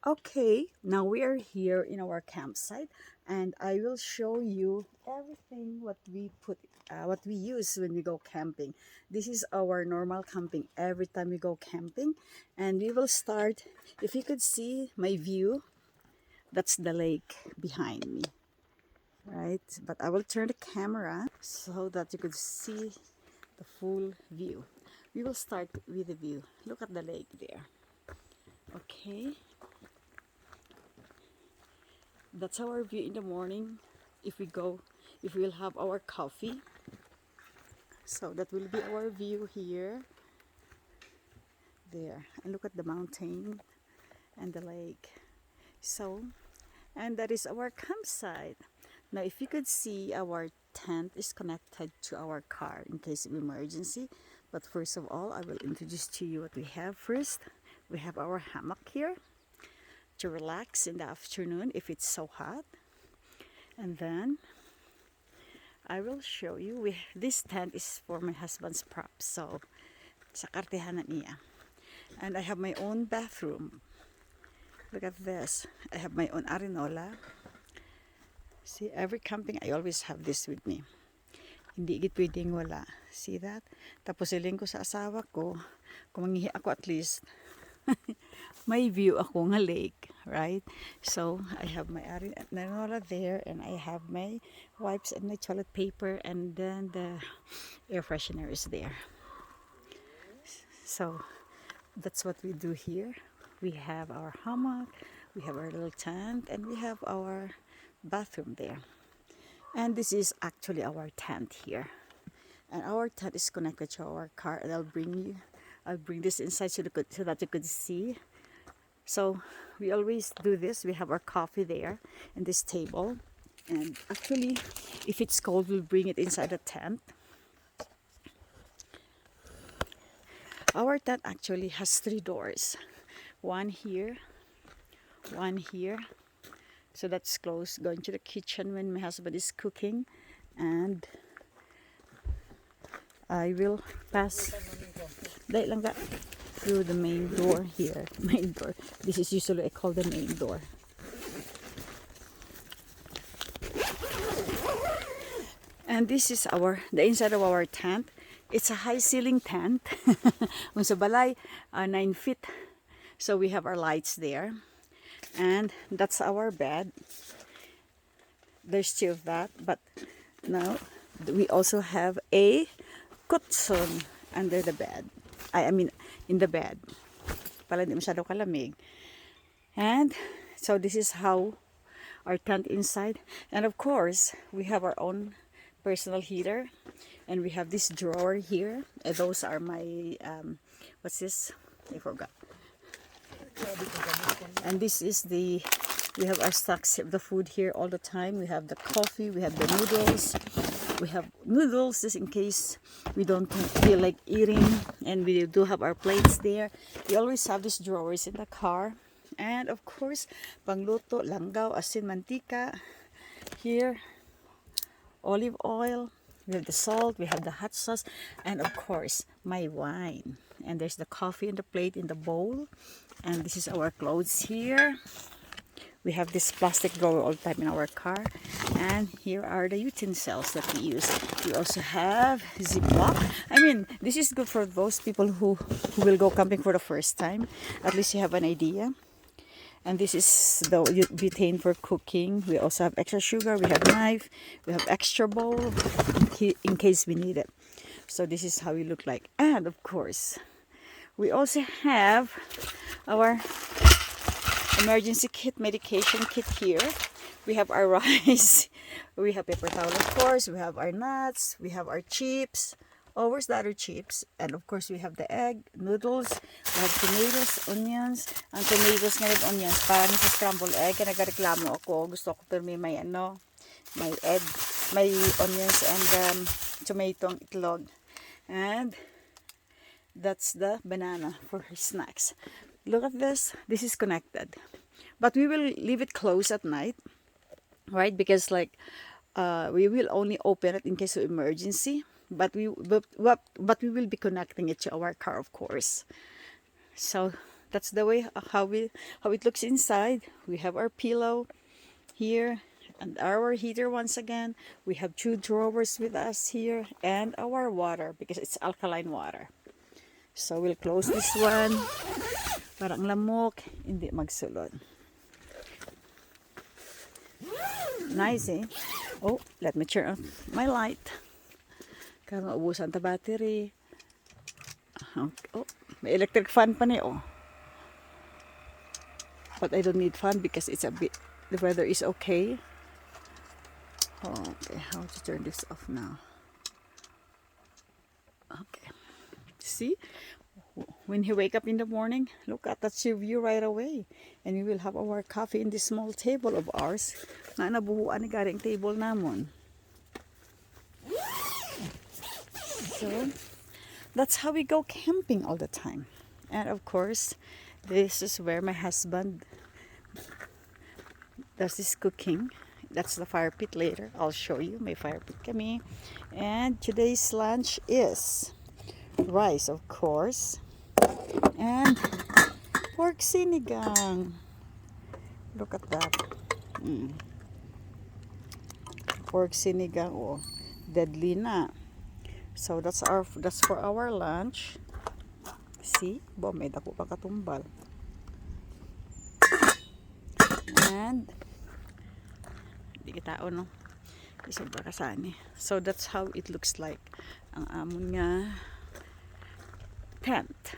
Okay, now we are here in our campsite, and I will show you everything what we use when we go camping. This is our normal camping every time we go camping, and we will start. If you could see my view, that's the lake behind me, right? But I will turn the camera so that you could see the full view. We will start with the view. Look at the lake there. Okay. That's our view in the morning if we go, if we'll have our coffee. So that will be our view here, there. And look at the mountain and the lake. So, and that is our campsite. Now, if you could see, our tent is connected to our car in case of emergency. But first of all, I will introduce to you what we have first. We have our hammock here to relax in the afternoon if it's so hot. And then I will show you. This tent is for my husband's props, so sa kartehanan niya. And I have my own bathroom. Look at this. I have my own arenola. See, every camping I always have this with me. Hindi gid pwedeng wala. See that? Tapos siling ko sa asawa ko, kung manghihi ako at least, may view ako nga lake, right? So I have my arenola there, and I have my wipes and my toilet paper, and then the air freshener is there. So that's what we do here. We have our hammock, we have our little tent, and we have our bathroom there. And this is actually our tent here. And our tent is connected to our car, and I'll bring this inside so that you could see. So we always do this. We have our coffee there in this table. And actually, if it's cold, we'll bring it inside the tent. Our tent actually has 3 doors. One here, one here. So that's closed. Going to the kitchen when my husband is cooking. And I will pass through the main door here. Main door. This is usually I call the main door. And this is the inside of our tent. It's a high ceiling tent. Kung sa balay, 9 feet. So we have our lights there. And that's our bed. There's 2 of that. But now we also have a cushion under the bed. I mean, in the bed. Para hindi masyado kalamig. And so this is how our tent inside. And of course, we have our own personal heater. And we have this drawer here. Those are my, what's this? I forgot. And this is we have our stocks of the food here all the time. We have the coffee, we have the noodles. We have noodles just in case we don't feel like eating. And we do have our plates there. We always have these drawers in the car. And of course, pangluto, langaw, asin, mantika. Here, olive oil. We have the salt, we have the hot sauce, and of course, my wine. And there's the coffee in the plate, in the bowl. And this is our clothes here. We have this plastic drawer all the time in our car. And here are the utensils that we use. We also have Ziploc. I mean, this is good for those people who will go camping for the first time. At least you have an idea. And this is the butane for cooking. We also have extra sugar. We have knife. We have extra bowl in case we need it. So this is how we look like. And of course, we also have our emergency kit, medication kit here. We have our rice. We have paper towel, of course. We have our nuts. We have our chips. Oh, where's the other chips? And of course, we have the egg, noodles, we have tomatoes, onions. Ang tomatoes ngayon, onions, para sa scrambled egg. Kaya nagreklamo ako. Gusto ko pero may egg, may onions and tomato, itlog. And that's the banana for snacks. Look at this. This is connected. But we will leave it closed at night, right? Because we will only open it in case of emergency. But we will be connecting it to our car, of course. So that's the way how it looks inside. We have our pillow here and our heater once again. We have 2 drawers with us here and our water because it's alkaline water. So we'll close this one. Parang lamok, hindi magsulod. Nice eh? Oh, let me turn on my light. Kaya maubusan ta battery. Oh, may electric fan pa niya, oh. But I don't need fan because it's a bit, the weather is okay. Okay, how to turn this off now? Okay. See? When you wake up in the morning, look at that view right away. And we will have our coffee in this small table of ours. Na nabuhuan ni garing table namon. So, that's how we go camping all the time. And of course, this is where my husband does his cooking. That's the fire pit later. I'll show you my fire pit kami. And today's lunch is rice, of course, and pork sinigang. Look at that. Pork sinigang, oh, deadly na. So that's for our lunch. See, may dako pa katumbal. And di kita no. Sobra kasani. So that's how it looks like ang amon nga tent.